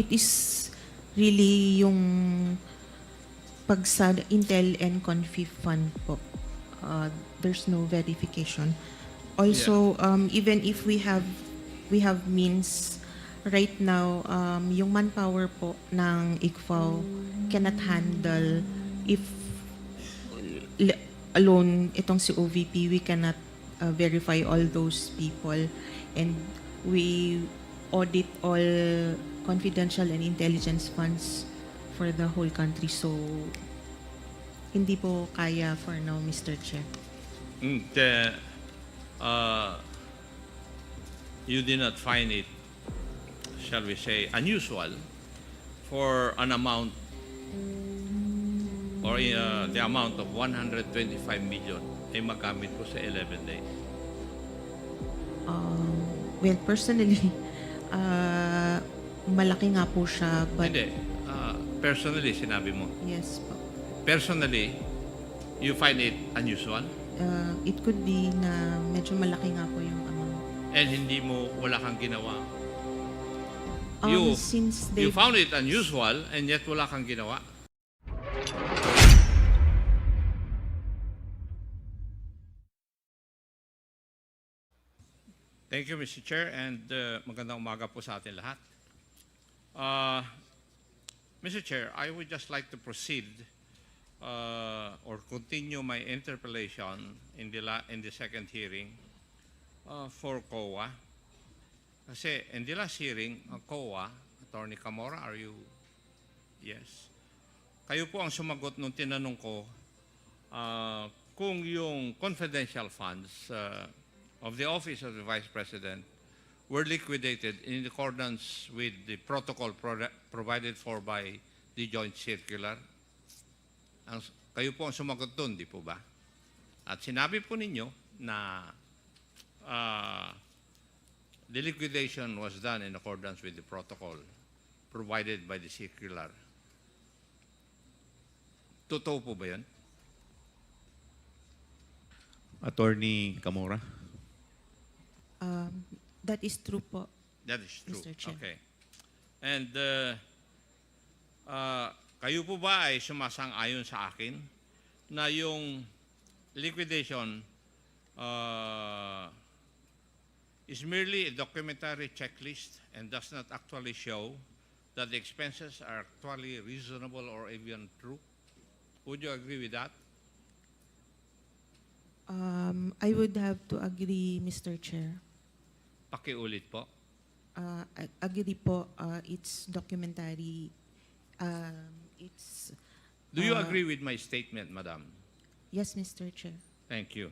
it is really yung pag sa Intel and Confi Fund po. There's no verification. Also, even if we have means right now, yung manpower po ng ICFAO cannot handle if alone itong si OVP, we cannot verify all those people, and we audit all confidential and intelligence funds for the whole country. So, hindi po kaya for now, Mr. Chair. You did not find it, shall we say, unusual for an amount or the amount of 125 million ay magamit po sa 11 days? Well, personally, malaki nga po siya, but Hindi. Personally, sinabi mo. yes po. Personally, you find it unusual? It could be na medyo malaki nga po yung amount. And hindi mo, wala kang ginawa? Since You they found it unusual and yet wala kang ginawa? Thank you, Mr. Chair, and magandang umaga po sa atin lahat. Mr. Chair, I would just like to proceed or continue my interpellation in the second hearing for COA. Kasi in the last hearing, COA, Attorney Camora, are you? Yes. Kayo po ang sumagot nung tinanong ko kung yung confidential funds of the Office of the Vice President were liquidated in accordance with the protocol provided for by the Joint Circular. Kayo po ang sumagot doon, di po ba? At sinabi po ninyo na the liquidation was done in accordance with the protocol provided by the circular. Totoo po ba yan? Attorney Camora. that is true po. That is true. Mr. Chair. Okay. And kayo po ba ay sumasang-ayon sa akin na yung liquidation is merely a documentary checklist and does not actually show that the expenses are actually reasonable or even true? Would you agree with that? I would have to agree, Mr. Chair. Pakiulit po. Agree po, it's documentary. It's Do you agree with my statement, Madam? yes, Mr. Chair. Thank you.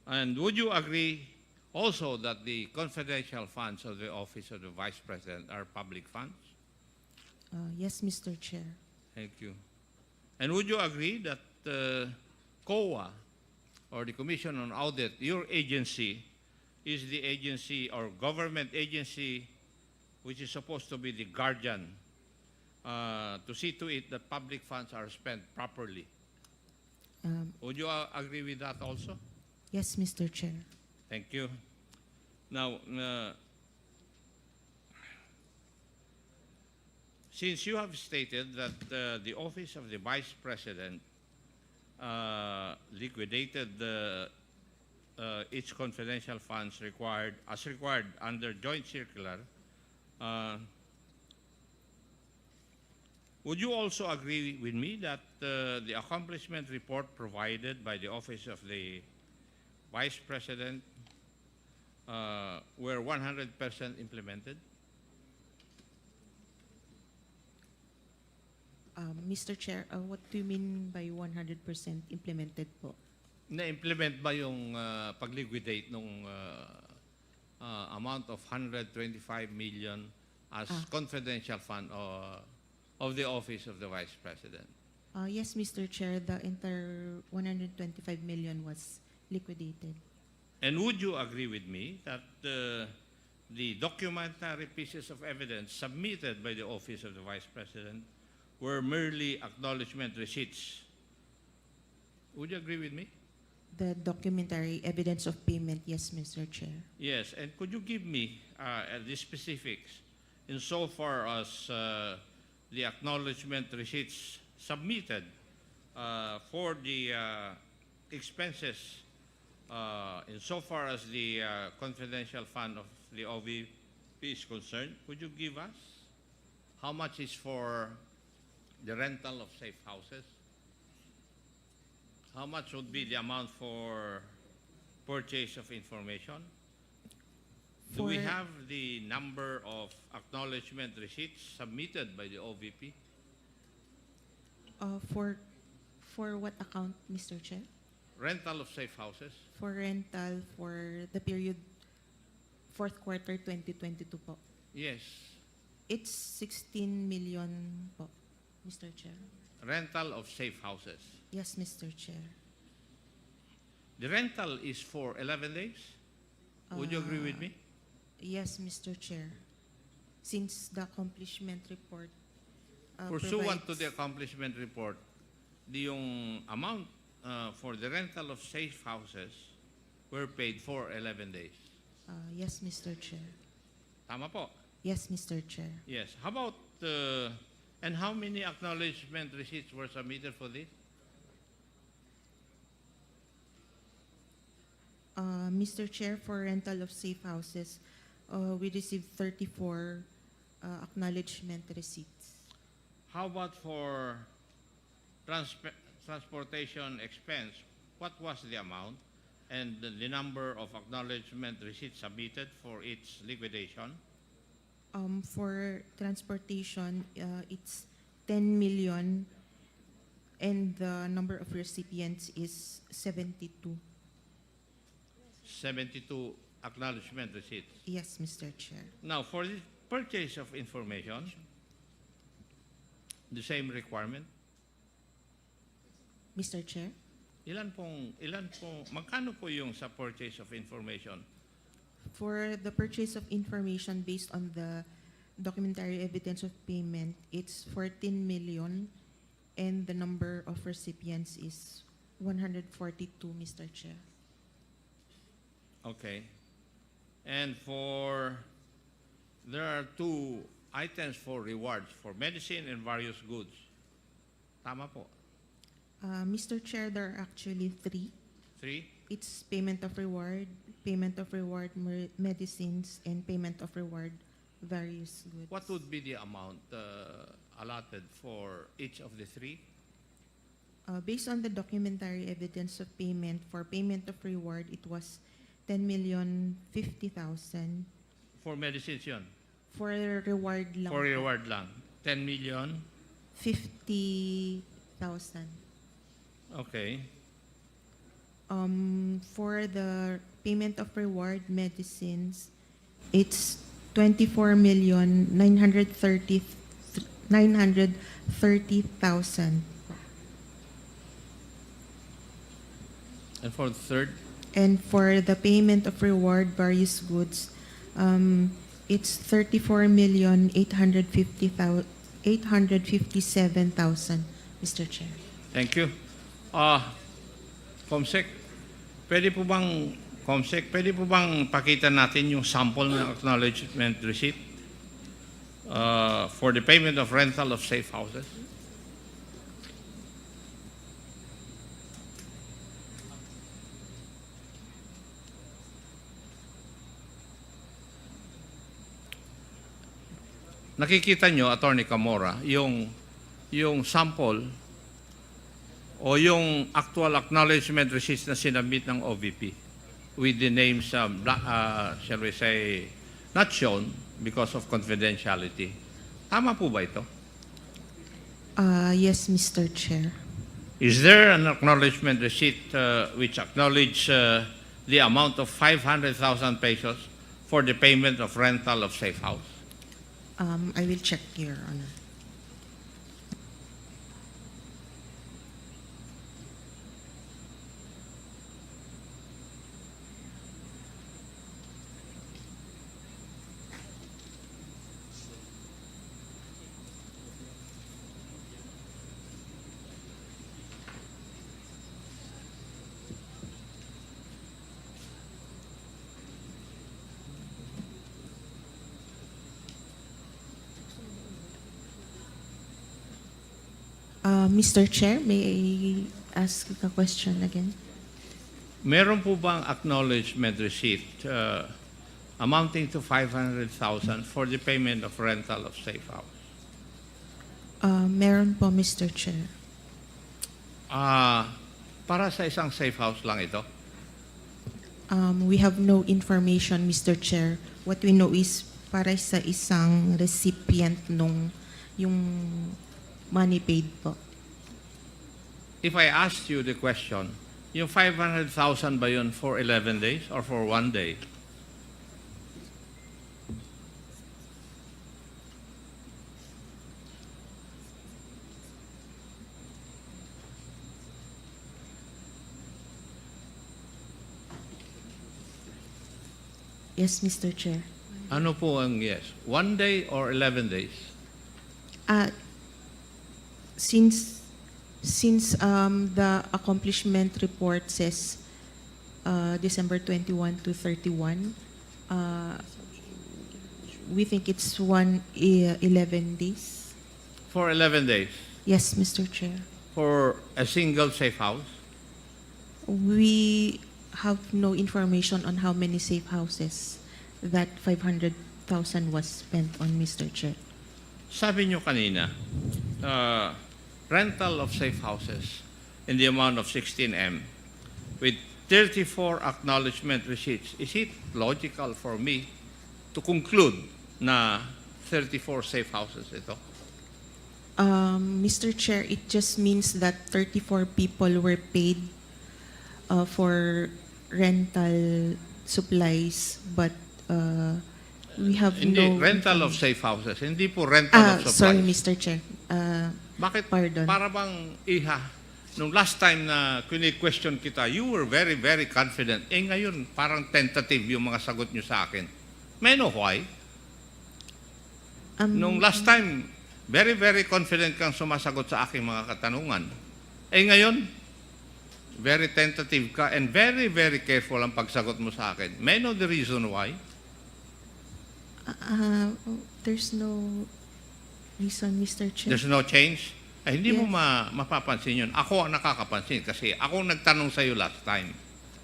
And would you agree also that the confidential funds of the Office of the Vice President are public funds? Yes, Mr. Chair. Thank you. And would you agree that COA, or the Commission on Audit, your agency, is the agency or government agency which is supposed to be the guardian to see to it that public funds are spent properly? Would you agree with that also? Yes, Mr. Chair. Thank you. Now, since you have stated that the Office of the Vice President liquidated its confidential funds required under Joint Circular, would you also agree with me that the accomplishment report provided by the Office of the Vice President were 100% implemented? Mr. Chair, what do you mean by 100% implemented po? Na-implement ba yung pag-liquidate nung amount of 125 million as confidential fund of the Office of the Vice President? Yes, Mr. Chair, the entire 125 million was liquidated. And would you agree with me that the documentary pieces of evidence submitted by the Office of the Vice President were merely acknowledgement receipts? Would you agree with me? The documentary evidence of payment, yes, Mr. Chair. Yes, and could you give me the specifics insofar as the acknowledgement receipts submitted for the expenses insofar as the confidential fund of the OVP is concerned, could you give us how much is for the rental of safe houses? How much would be the amount for purchase of information? Do we For- have the number of acknowledgement receipts submitted by the OVP? For what account, Mr. Chair? Rental of safe houses? For rental for the period fourth quarter 2022 po. Yes. It's 16 million po, Mr. Chair. Rental of safe houses. Yes, Mr. Chair. The rental is for 11 days? Would you agree with me? Yes, Mr. Chair. Since the accomplishment report Pursuant to provides- the accomplishment report, yung amount for the rental of safe houses were paid for 11 days. yes, Mr. Chair. Tama po? Yes, Mr. Chair. Yes. How about, and how many acknowledgement receipts were submitted for this? Mr. Chair, for rental of safe houses, we received 34 acknowledgement receipts. How about for transportation expense? What was the amount and the number of acknowledgement receipts submitted for its liquidation? For transportation, it's 10 million, and the number of recipients is 72. 72 acknowledgement receipts. Yes, Mr. Chair. Now, for the purchase of information, the same requirement. Mr. Chair? Magkano po yung sa purchase of information? For the purchase of information based on the documentary evidence of payment, it's 14 million, and the number of recipients is 142, Mr. Chair. Okay. And there are two items for rewards, for medicine and various goods. Tama po. Mr. Chair, there are actually three. Three? It's payment of reward medicines, and payment of reward various goods. What would be the amount allotted for each of the three? Based on the documentary evidence of payment, for payment of reward, it was 10,050,000. For medicines yun? For reward lang. For reward lang. 10 million? 50,000. Okay. For the payment of reward medicines, it's 24,930,000. And for the third? And for the payment of reward various goods, it's 34,857,000, Mr. Chair. Thank you. Comsec, pwede po bang pakita natin yung sample ng acknowledgement receipt for the payment of rental of safe houses? Nakikita nyo, Attorney Camora, yung sample o yung actual acknowledgement receipts na sinabit ng OVP with the names, shall we say, not shown because of confidentiality. Tama po ba ito? Yes, Mr. Chair. Is there an acknowledgement receipt which acknowledge the amount of 500,000 pesos for the payment of rental of safe house? I will check, Your Honor. Mr. Chair, may I ask a question again? Meron po bang acknowledgement receipt amounting to 500,000 for the payment of rental of Safehouse? Meron po, Mr. Chair. Para sa isang Safehouse lang ito? We have no information, Mr. Chair. What we know is para sa isang recipient nung yung money paid po. If I asked you the question, yung 500,000 ba yun for 11 days or for 1 day? Yes, Mr. Chair. Ano po ang yes? 1 day or 11 days? Since the accomplishment report says December 21 to 31, we think it's 11 days. For 11 days? Yes, Mr. Chair. For a single Safehouse? We have no information on how many safe houses that 500,000 was spent on, Mr. Chair. Sabi nyo kanina, rental of safe houses in the amount of 16M with 34 acknowledgement receipts. Is it logical for me to conclude na 34 safe houses ito? Mr. Chair, it just means that 34 people were paid for rental supplies, but we have Hindi, no... rental of safe houses. Hindi po rental of supplies. Sorry, Mr. Chair. Bakit? Pardon. Para bang iha, nung last time na question kita, you were very, very confident. Eh ngayon, parang tentative yung mga sagot nyo sa akin. May know why? Nung last time, very, very confident kang sumasagot sa aking mga katanungan. Eh ngayon, very tentative ka and very, very careful ang pagsagot mo sa akin. May know the reason why? There's no reason, Mr. Chair. There's no change? Ay, hindi mo Yes. mapapansin yun. Ako ang nakakapansin kasi ako ang nagtanong sa iyo last time.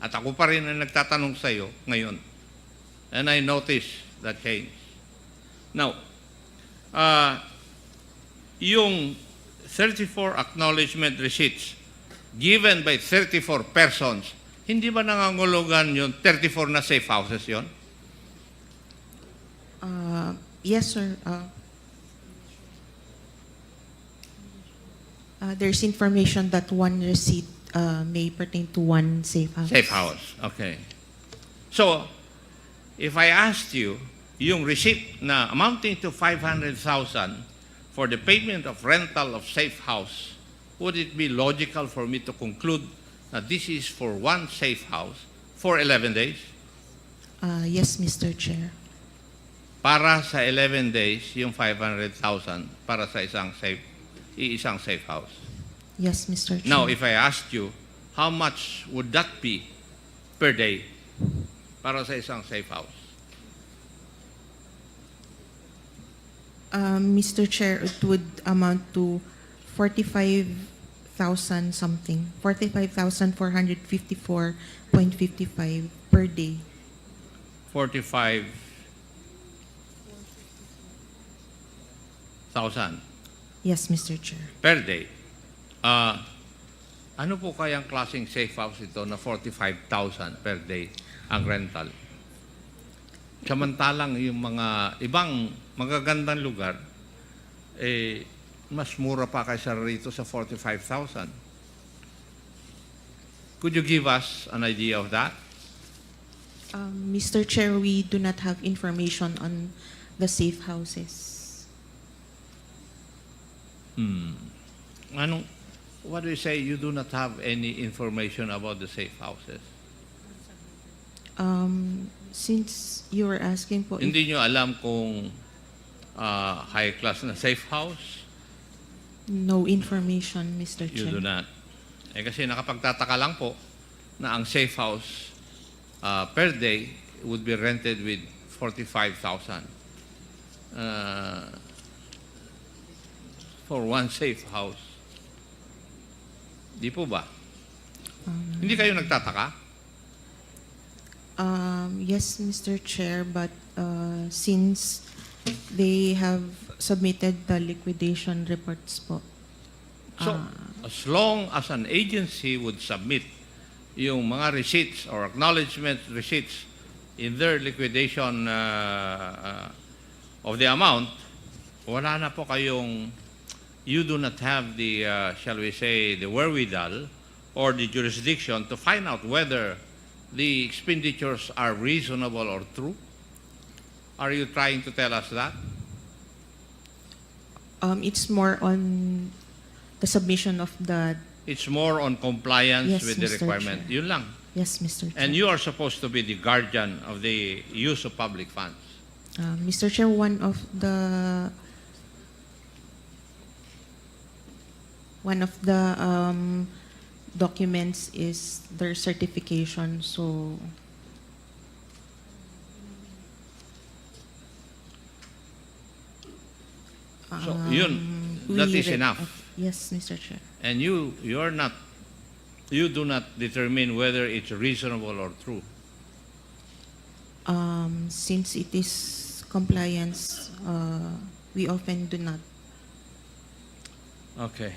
At ako pa rin ang nagtatanong sa iyo ngayon. And I noticed that change. Now, yung 34 acknowledgement receipts given by 34 persons, hindi ba nangangulugan yung 34 na safe houses yon? Yes, sir. There's information that one receipt may pertain to one safe house. Safe house, okay. So, if I asked you, yung receipt na amounting to 500,000 for the payment of rental of safe house, would it be logical for me to conclude that this is for one safe house for 11 days? Yes, Mr. Chair. Para sa 11 days, yung 500,000 para sa isang safe house. Yes, Mr. Chair. Now, if I asked you, how much would that be per day para sa isang safe house? Mr. Chair, it would amount to 45,000 something. 45,454.55 per day. 45,000 Yes, Mr. Chair. per day. Ano po kayang klaseng safe house ito na 45,000 per day ang rental? Samantalang yung mga ibang magagandang lugar, mas mura pa kaysa rito sa 45,000. Could you give us an idea of that? Mr. Chair, we do not have information on the safe houses. What do you say? You do not have any information about the safe houses? Since you were asking po, Hindi nyo alam kung high class na safe house? no information, Mr. You Chair. do not. Kasi nakapagtataka lang po na ang safe house per day would be rented with 45,000 for one safe house. Di po ba? Hindi kayo nagtataka? Yes, Mr. Chair, but since they have submitted the liquidation reports po. So, as long as an agency would submit yung mga receipts or acknowledgement receipts in their liquidation of the amount, wala na po kayong, you do not have the, shall we say, the wherewithal or the jurisdiction to find out whether the expenditures are reasonable or true? Are you trying to tell us that? It's more on the submission of the... It's more on compliance Yes, with the Mr. requirement. Chair. Yun lang. Yes, Mr. Chair. And you are supposed to be the guardian of the use of public funds. Mr. Chair, one of the documents is their certification, so So, yun, that is enough. Yes, Mr. Chair. And you do not determine whether it's reasonable or true. Since it is compliance, we often do not. Okay.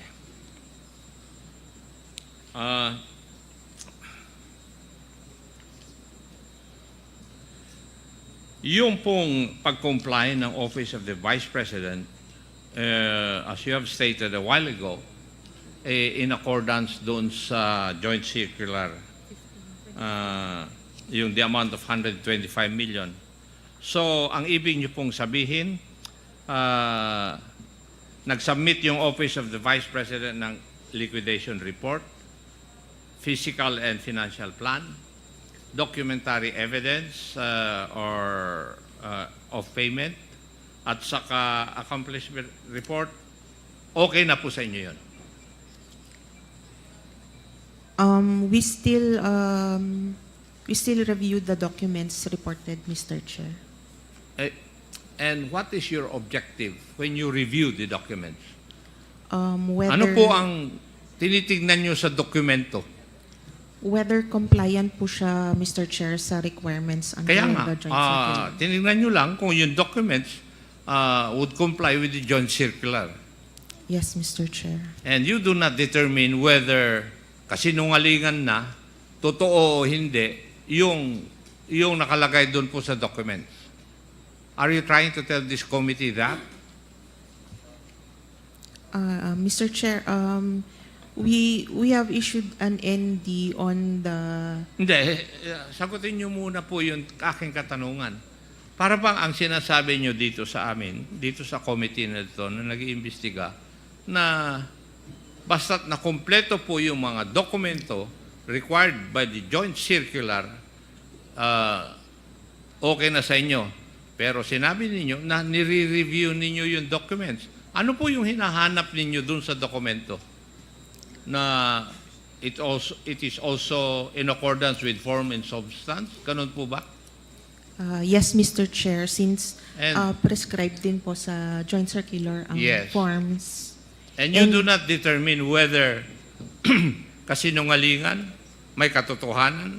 Yung pong pag-comply ng Office of the Vice President, as you have stated a while ago, in accordance doon sa joint circular, yung the amount of 125 million. So, ang ibig niyo pong sabihin, nag-submit yung Office of the Vice President ng liquidation report, physical and financial plan, documentary evidence of payment, at saka accomplishment report, okay na po sa inyo yun? We still review the documents reported, Mr. Chair. And what is your objective when you review the documents? Whether, Ano po ang tinitignan nyo sa dokumento? whether compliant po siya, Mr. Chair, sa requirements under Kaya the joint nga, circular. tinignan nyo lang kung yung documents would comply with the joint circular. Yes, Mr. Chair. And you do not determine whether kasinungalingan na, totoo o hindi, yung nakalagay doon po sa documents. Are you trying to tell this committee that? Mr. Chair, we have issued an ND on the... Hindi, sagutin nyo muna po yung aking katanungan. Para bang ang sinasabi nyo dito sa amin, dito sa committee na ito na nag-iimbestiga, na basta't na kumpleto po yung mga dokumento required by the joint circular, okay na sa inyo. Pero sinabi ninyo na nire-review ninyo yung documents. Ano po yung hinahanap ninyo dun sa dokumento? Na it is also in accordance with form and substance? Ganun po ba? Yes, Mr. Chair, since And- prescribed din po sa joint circular ang Yes. forms. And you do not determine whether kasinungalingan, may katotohanan?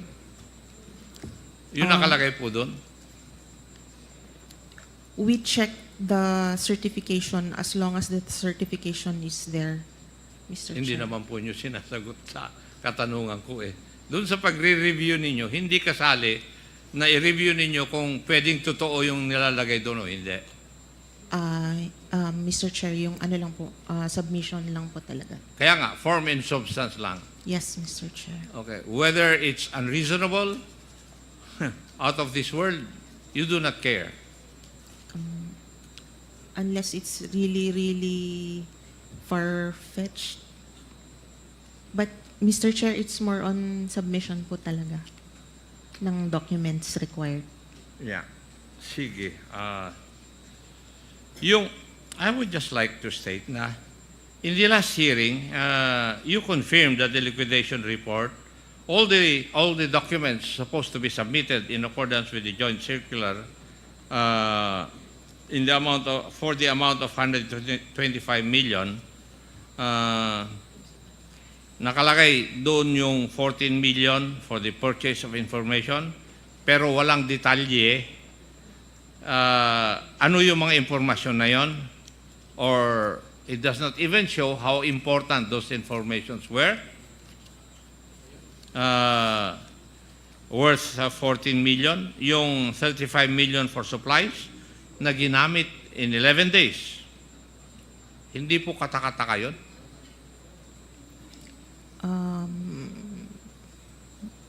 Yun nakalagay po doon? We check the certification as long as the certification is there, Mr. Hindi Chair. naman po nyo sinasagot sa katanungan ko eh. Doon sa pagre-review ninyo, hindi kasali na i-review ninyo kung pwedeng totoo yung nilalagay doon o hindi. Mr. Chair, yung ano lang po, submission lang po talaga. Kaya nga, form and substance lang. Yes, Mr. Chair. Okay. Whether it's unreasonable, out of this world, you do not care. Unless it's really, really far-fetched. But, Mr. Chair, it's more on submission po talaga ng documents required. Yeah. Sige. I would just like to state na in the last hearing, you confirmed that the liquidation report, all the documents supposed to be submitted in accordance with the joint circular, for the amount of 125 million, nakalagay doon yung 14 million for the purchase of information, pero walang detalye. Ano yung mga informasyon na yon? Or it does not even show how important those informations were. Worth 14 million. Yung 35 million for supplies na ginamit in 11 days. Hindi po katakataka yun?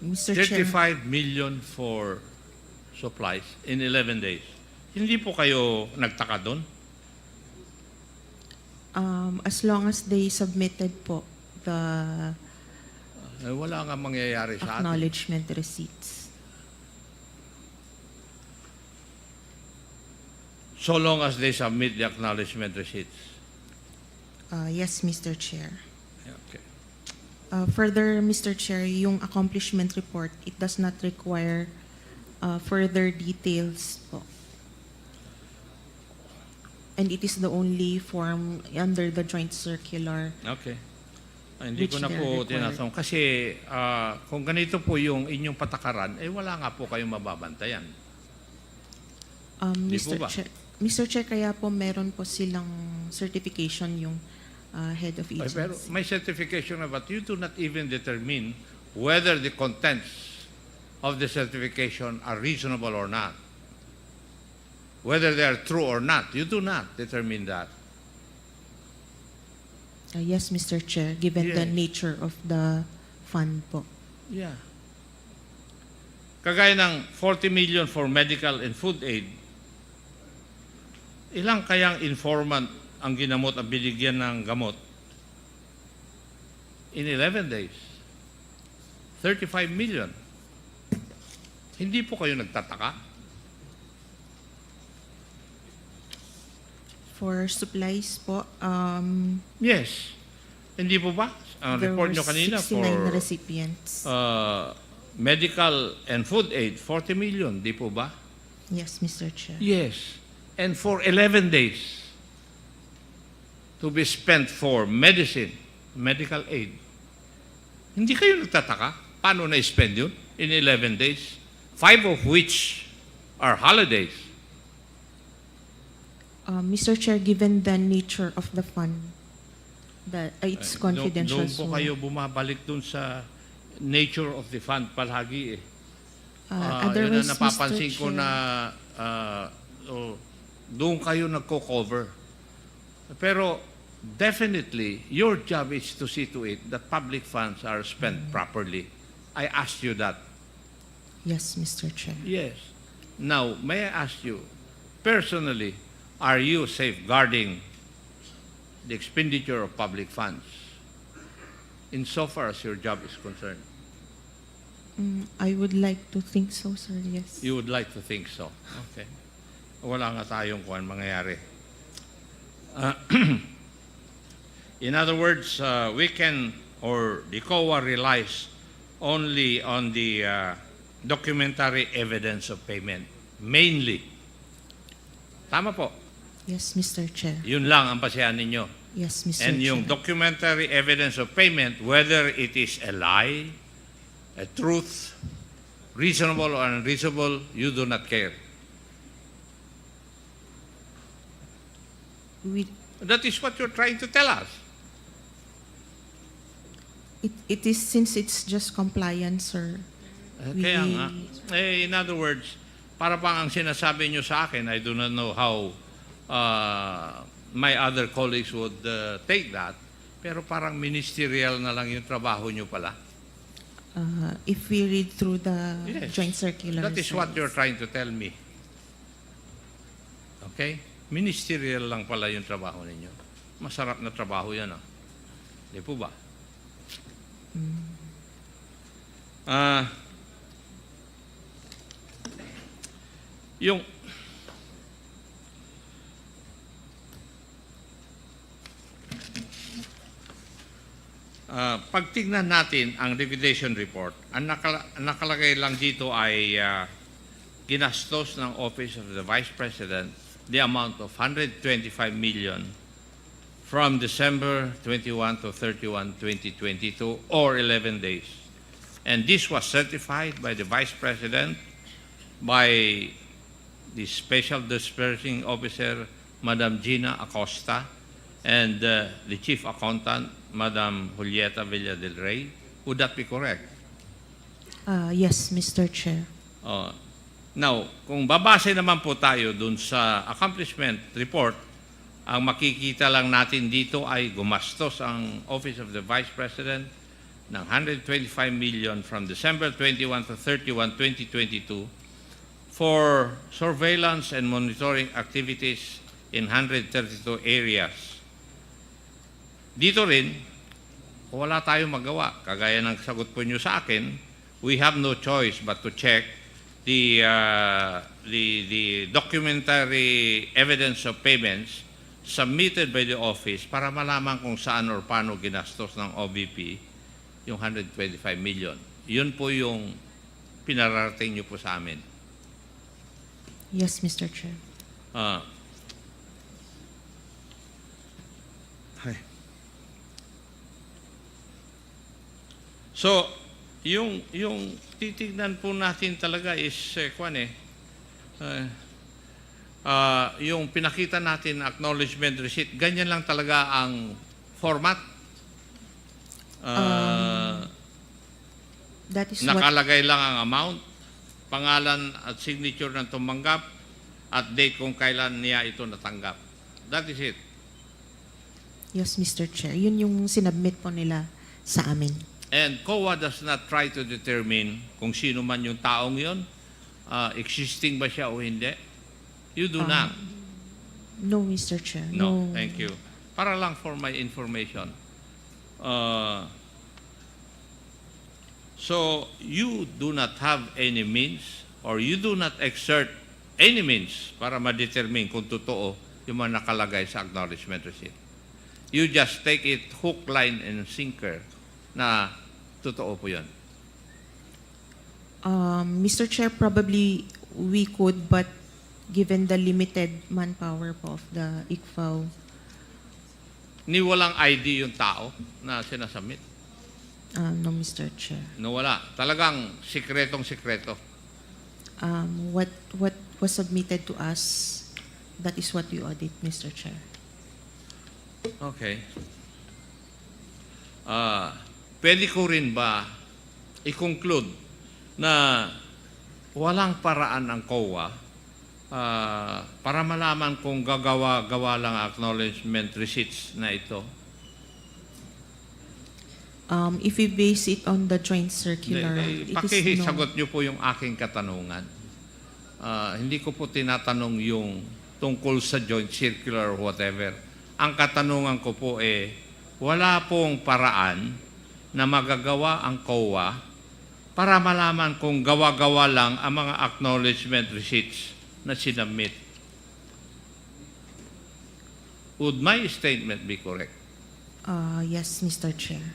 Mr. Chair, 35 million for supplies in 11 days. Hindi po kayo nagtaka doon? as long as they submitted po the Wala nga mangyayari sa atin. acknowledgement receipts. So long as they submit the acknowledgement receipts. Yes, Mr. Chair. Okay. Further, Mr. Chair, yung accomplishment report, it does not require further details po. And it is the only form under the joint circular. Okay. Hindi Which ko na they're po required. tinatanong. Kasi kung ganito po yung inyong patakaran, wala nga po kayong mababantayan. Di po Mr. ba? Chair, Mr. Chair, kaya po meron po silang certification yung head of agency. Pero may certification na, but you do not even determine whether the contents of the certification are reasonable or not. Whether they are true or not, you do not determine that. Yes, Mr. Chair, given the Yes. nature of the fund po. Yeah. Kagaya ng 40 million for medical and food aid, ilang kayang informant ang ginamot at binigyan ng gamot? In 11 days. 35 million. Hindi po kayo nagtataka? For supplies po, Yes. Hindi po ba? Ang there report were nyo kanina 69 for recipients. medical and food aid, 40 million. Di po ba? Yes, Mr. Chair. Yes. And for 11 days to be spent for medicine, medical aid. Hindi kayo nagtataka? Paano na-spend yun in 11 days? 5 of which are holidays. Mr. Chair, given the nature of the fund, that it's confidential. Doon po kayo bumabalik doon sa nature of the fund palagi eh. Yun Otherwise, ang napapansin Mr. ko Chair, na doon kayo nagko-cover. Pero definitely, your job is to see to it that public funds are spent properly. I asked you that. Yes, Mr. Chair. Yes. Now, may I ask you, personally, are you safeguarding the expenditure of public funds insofar as your job is concerned? I would like to think so, sir. Yes. You would like to think so. Okay. Wala nga tayong kuwan mangyayari. In other words, we can, or the COA relies only on the documentary evidence of payment, mainly. Tama po. Yes, Mr. Chair. Yun lang ang basehan ninyo. Yes, Mr. And yung Chair. documentary evidence of payment, whether it is a lie, a truth, reasonable or unreasonable, you do not care. That is what you're trying to tell us. It is, since it's just compliance, sir. Kaya nga. In other words, para bang ang sinasabi nyo sa akin, I do not know how my other colleagues would take that, pero parang ministerial na lang yung trabaho nyo pala. If we read through the Yes. joint circular. That is sir, what you're yes. trying to tell me. Okay? Ministerial lang pala yung trabaho ninyo. Masarap na trabaho yan, ah. Di po ba? Yung pagtignan natin ang liquidation report, ang nakalagay lang dito ay ginastos ng Office of the Vice President the amount of 125 million from December 21 to 31, 2022, or 11 days. And this was certified by the Vice President, by the Special Disbursing Officer, Madam Gina Acosta, and the Chief Accountant, Madam Julieta Villa del Rey. Would that be correct? Yes, Mr. Chair. Now, kung babase naman po tayo dun sa accomplishment report, ang makikita lang natin dito ay gumastos ang Office of the Vice President ng 125 million from December 21 to 31, 2022 for surveillance and monitoring activities in 132 areas. Dito rin, wala tayong magawa. Kagaya ng sagot po nyo sa akin, we have no choice but to check the documentary evidence of payments submitted by the office para malaman kung saan or paano ginastos ng OVP yung 125 million. Yun po yung pinararating nyo po sa amin. Yes, Mr. Chair. So, yung titignan po natin talaga is yung pinakita natin acknowledgement receipt, ganyan lang talaga ang format. That is what... Nakalagay lang ang amount, pangalan at signature ng tumanggap, at date kung kailan niya ito natanggap. That is it. Yes, Mr. Chair. Yun yung sinubmit po nila sa amin. And COA does not try to determine kung sino man yung taong yun, existing ba siya o hindi. You do not. No, Mr. Chair. No, thank you. Para lang for my information. So, you do not have any means or you do not exert any means para ma-determine kung totoo yung mga nakalagay sa acknowledgement receipt. You just take it hook, line, and sinker na totoo po yun. Mr. Chair, probably we could, but given the limited manpower po of the ICFAO. Ni walang ID yung tao na sinasubmit? No, Mr. Chair. No, wala. Talagang sikretong-sikreto. What was submitted to us, that is what we audit, Mr. Chair. Okay. Pwede ko rin ba i-conclude na walang paraan ang COA para malaman kung gagawa-gawa lang acknowledgement receipts na ito? If we base it on the joint circular, it is no. Pakisagot niyo po yung aking katanungan. Hindi ko po tinatanong yung tungkol sa joint circular or whatever. Ang katanungan ko po wala pong paraan na magagawa ang COA para malaman kung gawa-gawa lang ang mga acknowledgement receipts na sinubmit. Would my statement be correct? Yes, Mr. Chair.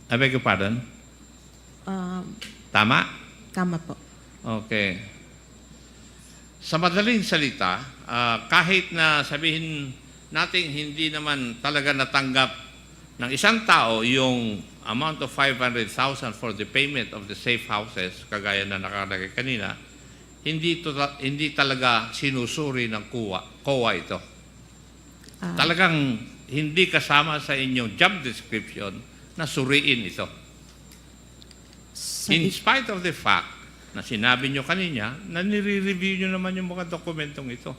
I beg your pardon? Tama? Tama po. Okay. Sa madaling salita, kahit na sabihin natin hindi naman talaga natanggap ng isang tao yung amount of 500,000 for the payment of the safe houses, kagaya na nakalagay kanina, hindi talaga sinusuri ng COA ito. Talagang hindi kasama sa inyong job description na suriin ito. In spite of the fact na sinabi nyo kanina na nire-review nyo naman yung mga dokumentong ito.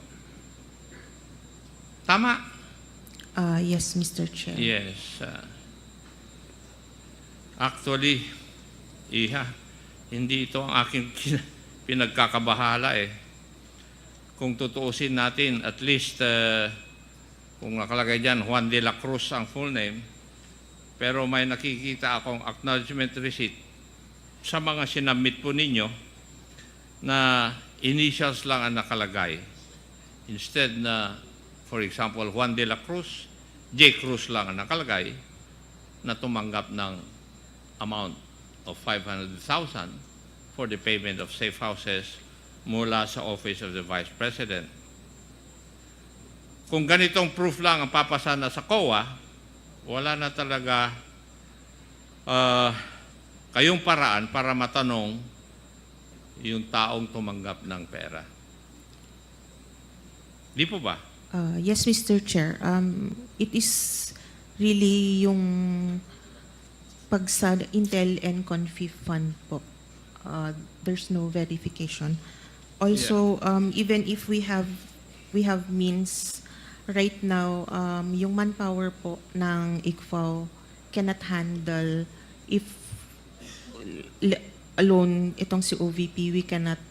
Tama? Yes, Mr. Chair. Yes. Actually, hindi ito ang aking pinagkakabahala Kung tutuusin natin, at least, kung nakalagay dyan, Juan de la Cruz ang full name, pero may nakikita akong acknowledgement receipt sa mga sinabmit po ninyo na initials lang ang nakalagay. Instead na, for example, Juan de la Cruz, J. Cruz lang ang nakalagay na tumanggap ng amount of 500,000 for the payment of safe houses mula sa Office of the Vice President. kung ganitong proof lang ang papasa na sa COA, wala na talaga kayong paraan para matanong yung taong tumanggap ng pera. Di po ba? Yes, Mr. Chair. It is really yung pag sa Intel and Confif Fund po. There's no verification. Also, even if we have means right now, yung manpower po ng ICFAO cannot handle if alone itong si OVP, we cannot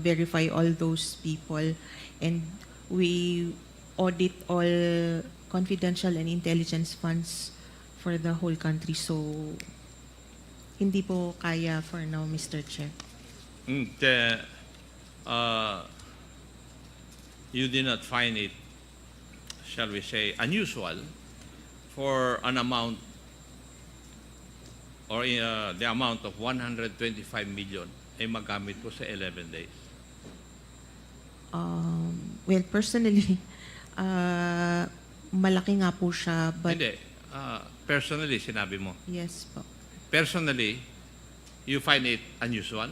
verify all those people, and we audit all confidential and intelligence funds for the whole country. So, hindi po kaya for now, Mr. Chair. You did not find it, shall we say, unusual for an amount or the amount of 125 million ay magamit po sa 11 days? Well, personally, malaki nga po siya, but Hindi. Personally, sinabi mo. yes po. Personally, you find it unusual?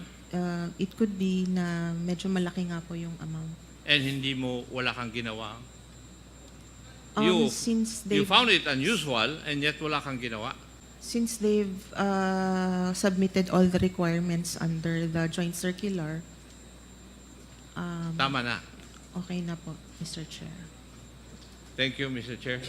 It could be na medyo malaki nga po yung amount. And hindi mo, wala kang ginawa? Since You they've found it unusual and yet wala kang ginawa? submitted all the requirements under the joint circular, Tama na. okay na po, Mr. Chair. Thank you, Mr. Chair.